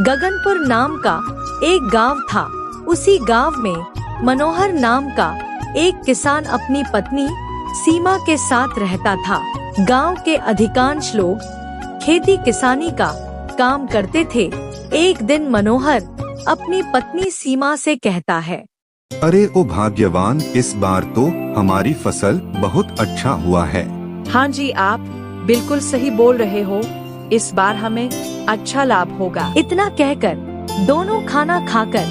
गगनपुर नाम का एक गांव था। उसी गांव में मनोहर नाम का एक किसान अपनी पत्नी सीमा के साथ रहता था। गांव के अधिकांश लोग खेती किसानी का काम करते थे। एक दिन मनोहर अपनी पत्नी सीमा से कहता है, अरे ओ भाग्यवान, इस बार तो हमारी फसल बहुत अच्छा हुआ है। हाँ जी, आप बिल्कुल सही बोल रहे हो। इस बार हमें अच्छा लाभ होगा। इतना कहकर दोनों खाना खाकर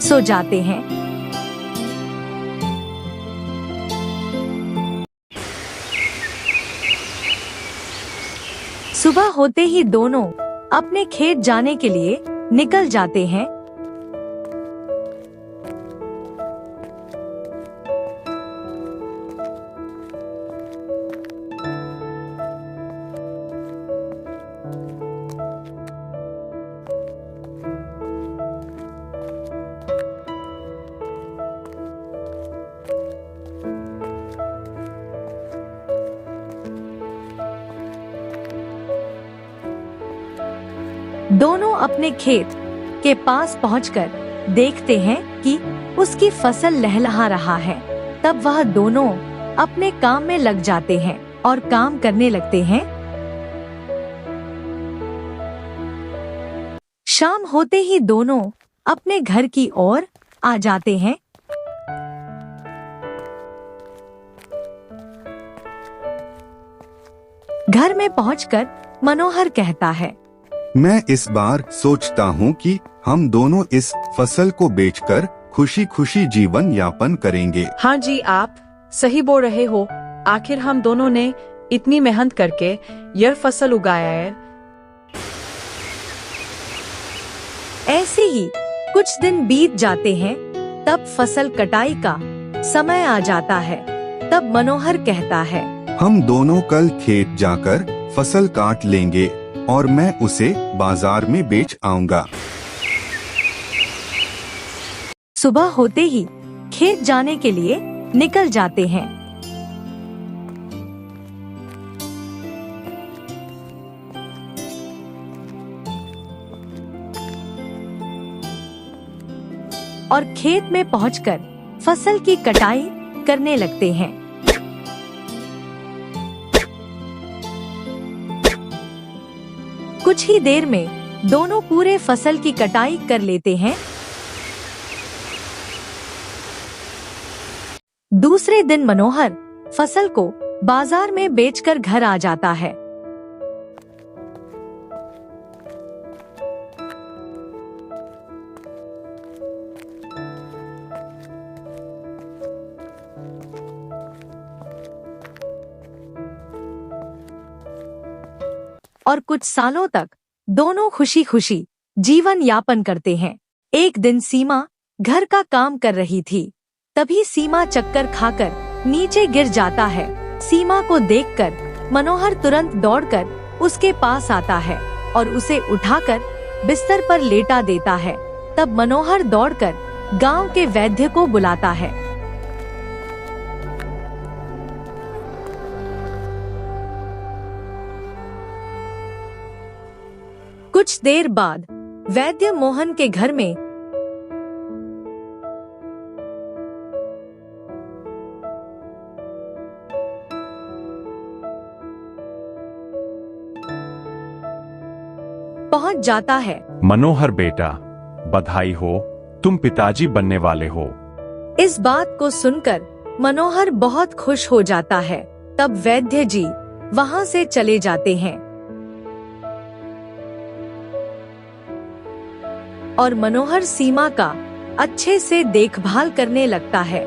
सो जाते हैं। सुबह होते ही दोनों अपने खेत जाने के लिए निकल जाते हैं। दोनों अपने खेत के पास पहुंचकर देखते हैं कि उसकी फसल लहलहा रहा है। तब वह दोनों अपने काम में लग जाते हैं और काम करने लगते हैं। शाम होते ही दोनों अपने घर की ओर आ जाते हैं। घर में पहुंचकर मनोहर कहता है, मैं इस बार सोचता हूँ कि हम दोनों इस फसल को बेचकर खुशी खुशी जीवन यापन करेंगे। हाँ जी, आप सही बोल रहे हो। आखिर हम दोनों ने इतनी मेहनत करके यह फसल उगाया है। ऐसे ही कुछ दिन बीत जाते हैं। तब फसल कटाई का समय आ जाता है। तब मनोहर कहता है, हम दोनों कल खेत जाकर फसल काट लेंगे और मैं उसे बाजार में बेच आऊंगा। सुबह होते ही खेत जाने के लिए निकल जाते हैं। और खेत में पहुंचकर फसल की कटाई करने लगते हैं। कुछ ही देर में दोनों पूरे फसल की कटाई कर लेते हैं। दूसरे दिन मनोहर फसल को बाजार में बेचकर घर आ जाता है। और कुछ सालों तक दोनों खुशी खुशी जीवन यापन करते हैं। एक दिन सीमा घर का काम कर रही थी। तभी सीमा चक्कर खाकर नीचे गिर जाता है। सीमा को देखकर मनोहर तुरंत दौड़कर उसके पास आता है और उसे उठाकर बिस्तर पर लेटा देता है। तब मनोहर दौड़कर गांव के वैद्य को बुलाता है। कुछ देर बाद वैद्य मोहन के घर में पहुंच जाता है। मनोहर बेटा, बधाई हो, तुम पिताजी बनने वाले हो। इस बात को सुनकर मनोहर बहुत खुश हो जाता है। तब वैद्य जी वहां से चले जाते हैं और मनोहर सीमा का अच्छे से देखभाल करने लगता है।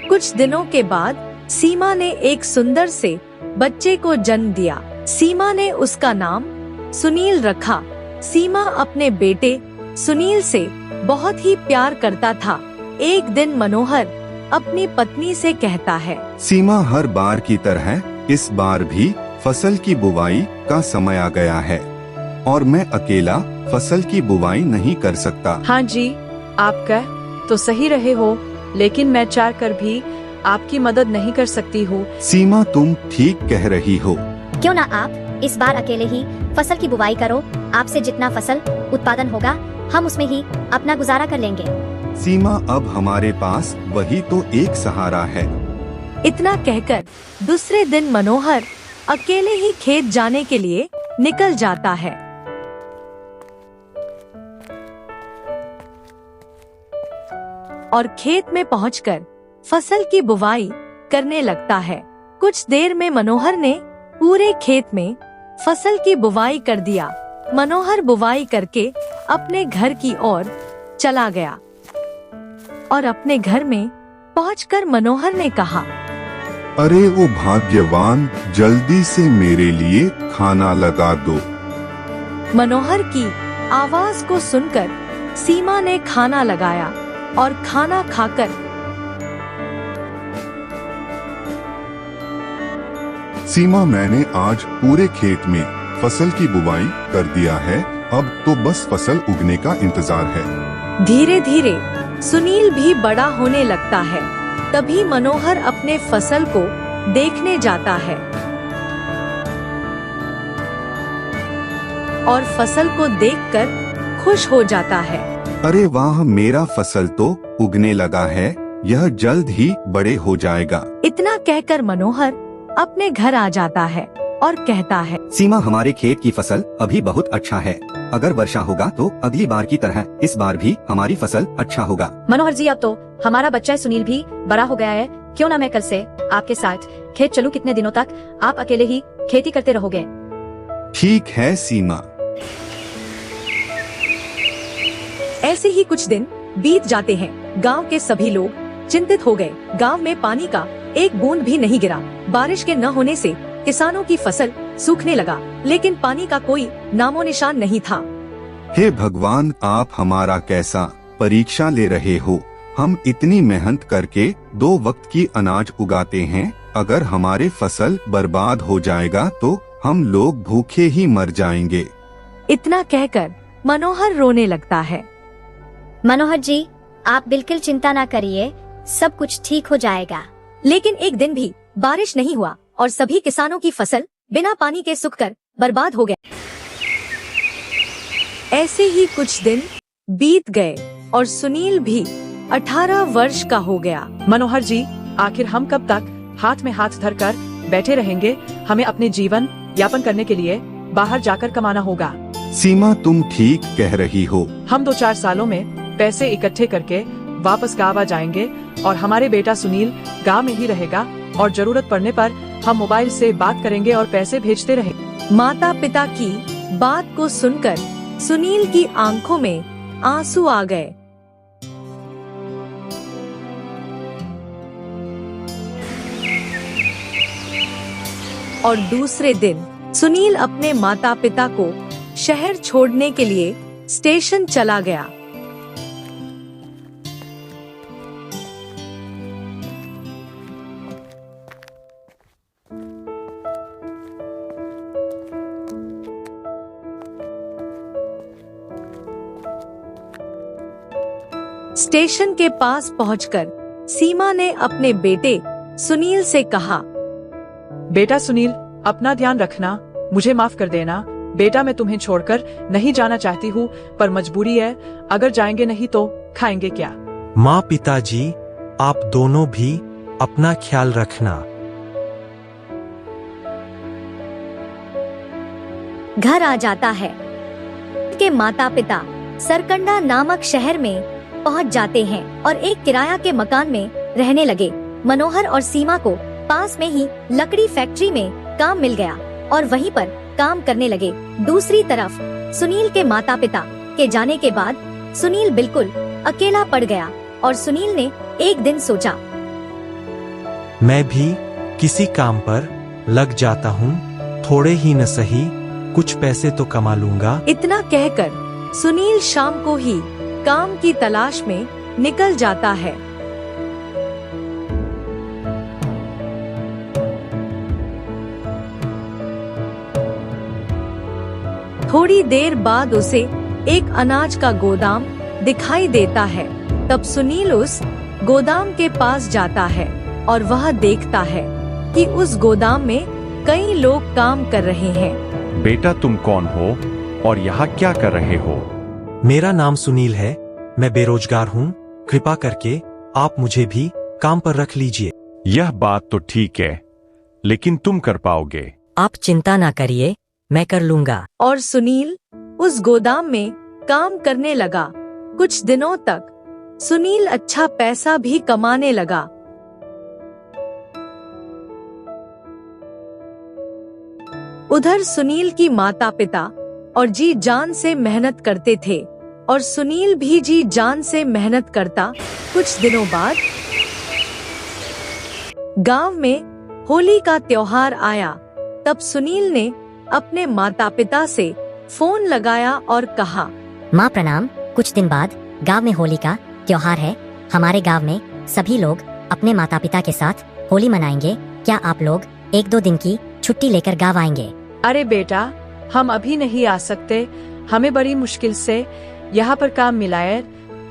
कुछ दिनों के बाद सीमा ने एक सुंदर से बच्चे को जन्म दिया। सीमा ने उसका नाम सुनील रखा। सीमा अपने बेटे सुनील से बहुत ही प्यार करता था। एक दिन मनोहर अपनी पत्नी से कहता है, सीमा, हर बार की तरह इस बार भी फसल की बुवाई का समय आ गया है और मैं अकेला फसल की बुवाई नहीं कर सकता। हाँ जी, आप कह तो सही रहे हो, लेकिन मैं चाह कर भी आपकी मदद नहीं कर सकती हूँ। सीमा तुम ठीक कह रही हो। क्यों ना आप इस बार अकेले ही फसल की बुवाई करो। आपसे जितना फसल उत्पादन होगा हम उसमें ही अपना गुजारा कर लेंगे। सीमा अब हमारे पास वही तो एक सहारा है। इतना कहकर दूसरे दिन मनोहर अकेले ही खेत जाने के लिए निकल जाता है। और खेत में पहुंचकर फसल की बुवाई करने लगता है। कुछ देर में मनोहर ने पूरे खेत में फसल की बुवाई कर दिया। मनोहर बुवाई करके अपने घर की ओर चला गया और अपने घर में पहुंचकर मनोहर ने कहा, अरे वो भाग्यवान, जल्दी से मेरे लिए खाना लगा दो। मनोहर की आवाज को सुनकर सीमा ने खाना लगाया और खाना खाकर सीमा, मैंने आज पूरे खेत में फसल की बुवाई कर दिया है। अब तो बस फसल उगने का इंतजार है। धीरे धीरे सुनील भी बड़ा होने लगता है। तभी मनोहर अपने फसल को देखने जाता है और फसल को देखकर खुश हो जाता है। अरे वाह, मेरा फसल तो उगने लगा है। यह जल्द ही बड़े हो जाएगा। इतना कहकर मनोहर अपने घर आ जाता है और कहता है, सीमा, हमारे खेत की फसल अभी बहुत अच्छा है। अगर वर्षा होगा तो अगली बार की तरह इस बार भी हमारी फसल अच्छा होगा। मनोहर जी, अब तो हमारा बच्चा सुनील भी बड़ा हो गया है। क्यों ना मैं कल से आपके साथ खेत चलूं? कितने दिनों तक आप अकेले ही खेती करते रहोगे? ठीक है सीमा। ऐसे ही कुछ दिन बीत जाते हैं। गांव के सभी लोग चिंतित हो गए। गांव में पानी का एक बूंद भी नहीं गिरा। बारिश के न होने से किसानों की फसल सूखने लगा, लेकिन पानी का कोई नामो निशान नहीं था। हे भगवान, आप हमारा कैसा परीक्षा ले रहे हो? हम इतनी मेहनत करके 2 वक्त की अनाज उगाते हैं। अगर हमारे फसल बर्बाद हो जाएगा तो हम लोग भूखे ही मर जाएंगे। इतना कहकर मनोहर रोने लगता है। मनोहर जी, आप बिल्कुल चिंता ना करिए, सब कुछ ठीक हो जाएगा। लेकिन एक दिन भी बारिश नहीं हुआ और सभी किसानों की फसल बिना पानी के सूखकर बर्बाद हो गए। ऐसे ही कुछ दिन बीत गए और सुनील भी 18 वर्ष का हो गया। मनोहर जी, आखिर हम कब तक हाथ में हाथ धरकर बैठे रहेंगे? हमें अपने जीवन यापन करने के लिए बाहर जाकर कमाना होगा। सीमा, तुम ठीक कह रही हो। हम 2-4 सालों में पैसे इकट्ठे करके वापस गाँव आ जाएंगे और हमारे बेटा सुनील गाँव में ही रहेगा और जरूरत पड़ने पर हम मोबाइल से बात करेंगे और पैसे भेजते रहेंगे। माता पिता की बात को सुनकर सुनील की आंखों में आंसू आ गए। और दूसरे दिन सुनील अपने माता पिता को शहर छोड़ने के लिए स्टेशन चला गया। स्टेशन के पास पहुंचकर सीमा ने अपने बेटे सुनील से कहा, बेटा सुनील, अपना ध्यान रखना, मुझे माफ कर देना। बेटा, मैं तुम्हें छोड़कर नहीं जाना चाहती हूँ, पर मजबूरी है। अगर जाएंगे नहीं तो खाएंगे क्या? माँ, पिताजी, आप दोनों भी अपना ख्याल रखना। घर आ जाता है के माता पिता सरकंडा नामक शहर में पहुंच जाते हैं और एक किराया के मकान में रहने लगे। मनोहर और सीमा को पास में ही लकड़ी फैक्ट्री में काम मिल गया और वहीं पर काम करने लगे। दूसरी तरफ सुनील के माता पिता के जाने के बाद सुनील बिल्कुल अकेला पड़ गया और सुनील ने एक दिन सोचा, मैं भी किसी काम पर लग जाता हूँ। थोड़े ही न सही, कुछ पैसे तो कमा लूंगा। इतना कहकर सुनील शाम को ही काम की तलाश में निकल जाता है। थोड़ी देर बाद उसे एक अनाज का गोदाम दिखाई देता है। तब सुनील उस गोदाम के पास जाता है और वह देखता है कि उस गोदाम में कई लोग काम कर रहे हैं। बेटा तुम कौन हो और यहाँ क्या कर रहे हो? मेरा नाम सुनील है, मैं बेरोजगार हूँ। कृपा करके आप मुझे भी काम पर रख लीजिए। यह बात तो ठीक है, लेकिन तुम कर पाओगे? आप चिंता ना करिए, मैं कर लूंगा। और सुनील उस गोदाम में काम करने लगा। कुछ दिनों तक सुनील अच्छा पैसा भी कमाने लगा। उधर सुनील की माता पिता और जी जान से मेहनत करते थे और सुनील भी जी जान से मेहनत करता। कुछ दिनों बाद गांव में होली का त्योहार आया। तब सुनील ने अपने माता पिता से फोन लगाया और कहा, माँ प्रणाम, कुछ दिन बाद गांव में होली का त्योहार है। हमारे गांव में सभी लोग अपने माता पिता के साथ होली मनाएंगे। क्या आप लोग 1-2 दिन की छुट्टी लेकर गांव आएंगे? अरे बेटा, हम अभी नहीं आ सकते, हमें बड़ी मुश्किल से यहाँ पर काम मिला है।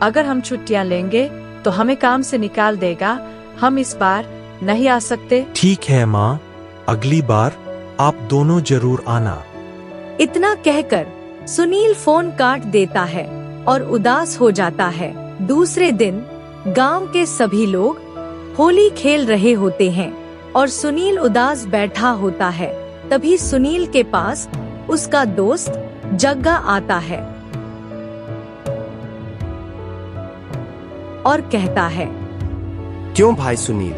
अगर हम छुट्टियाँ लेंगे तो हमें काम से निकाल देगा। हम इस बार नहीं आ सकते। ठीक है माँ, अगली बार आप दोनों जरूर आना। इतना कहकर सुनील फोन काट देता है और उदास हो जाता है। दूसरे दिन गांव के सभी लोग होली खेल रहे होते हैं और सुनील उदास बैठा होता है। तभी सुनील के पास उसका दोस्त जग्गा आता है और कहता है, क्यों भाई सुनील,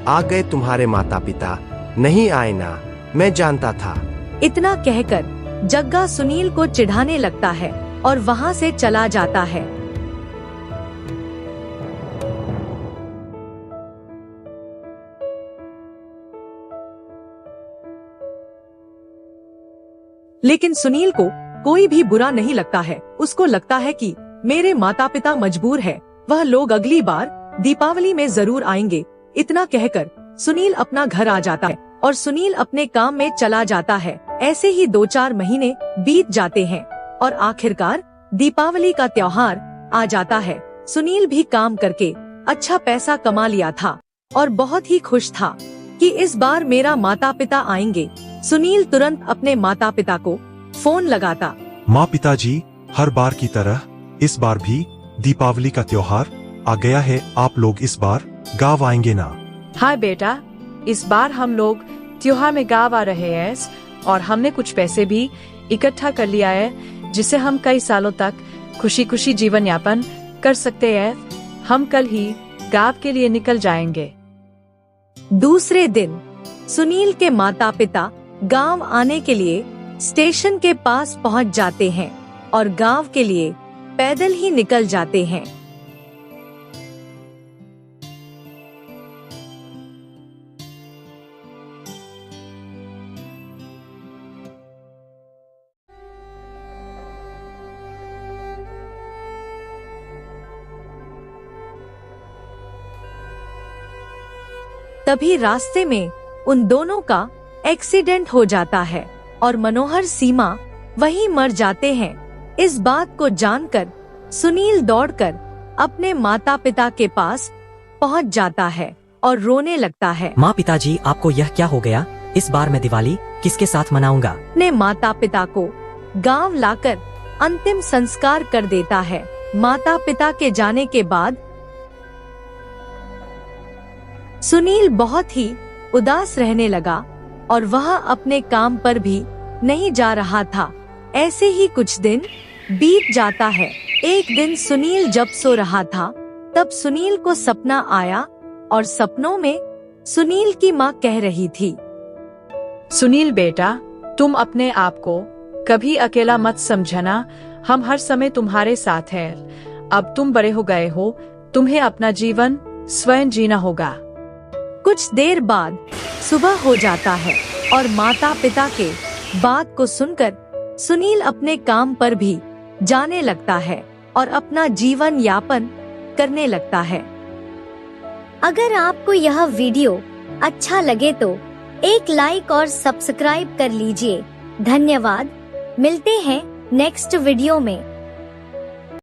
आ गए तुम्हारे माता पिता? नहीं आए ना, मैं जानता था। इतना कहकर जग्गा सुनील को चिढ़ाने लगता है और वहाँ से चला जाता है। लेकिन सुनील को कोई भी बुरा नहीं लगता है। उसको लगता है कि मेरे माता पिता मजबूर है, वह लोग अगली बार दीपावली में जरूर आएंगे। इतना कहकर सुनील अपना घर आ जाता है और सुनील अपने काम में चला जाता है। ऐसे ही 2-4 महीने बीत जाते हैं और आखिरकार दीपावली का त्योहार आ जाता है। सुनील भी काम करके अच्छा पैसा कमा लिया था और बहुत ही खुश था कि इस बार मेरा माता पिता आएंगे। सुनील तुरंत अपने माता पिता को फोन लगाता। माँ पिताजी, हर बार की तरह इस बार भी दीपावली का त्योहार आ गया है। आप लोग इस बार गाँव आएंगे ना? हाँ बेटा, इस बार हम लोग त्योहार में गाँव आ रहे हैं और हमने कुछ पैसे भी इकट्ठा कर लिया है, जिससे हम कई सालों तक खुशी खुशी जीवन यापन कर सकते हैं। हम कल ही गाँव के लिए निकल जाएंगे। दूसरे दिन सुनील के माता पिता गांव आने के लिए स्टेशन के पास पहुंच जाते हैं और गांव के लिए पैदल ही निकल जाते हैं। तभी रास्ते में उन दोनों का एक्सीडेंट हो जाता है और मनोहर सीमा वहीं मर जाते हैं। इस बात को जानकर सुनील दौड़कर अपने माता पिता के पास पहुंच जाता है और रोने लगता है। माँ पिताजी, आपको यह क्या हो गया? इस बार मैं दिवाली किसके साथ मनाऊंगा? अपने माता पिता को गांव लाकर अंतिम संस्कार कर देता है। माता पिता के जाने के बाद सुनील बहुत ही उदास रहने लगा और वह अपने काम पर भी नहीं जा रहा था। ऐसे ही कुछ दिन बीत जाता है। एक दिन सुनील जब सो रहा था तब सुनील को सपना आया और सपनों में सुनील की माँ कह रही थी, सुनील बेटा, तुम अपने आप को कभी अकेला मत समझना, हम हर समय तुम्हारे साथ हैं। अब तुम बड़े हो गए हो, तुम्हें अपना जीवन स्वयं जीना होगा। कुछ देर बाद सुबह हो जाता है और माता पिता के बात को सुनकर सुनील अपने काम पर भी जाने लगता है और अपना जीवन यापन करने लगता है। अगर आपको यह वीडियो अच्छा लगे तो एक लाइक और सब्सक्राइब कर लीजिए। धन्यवाद। मिलते हैं नेक्स्ट वीडियो में।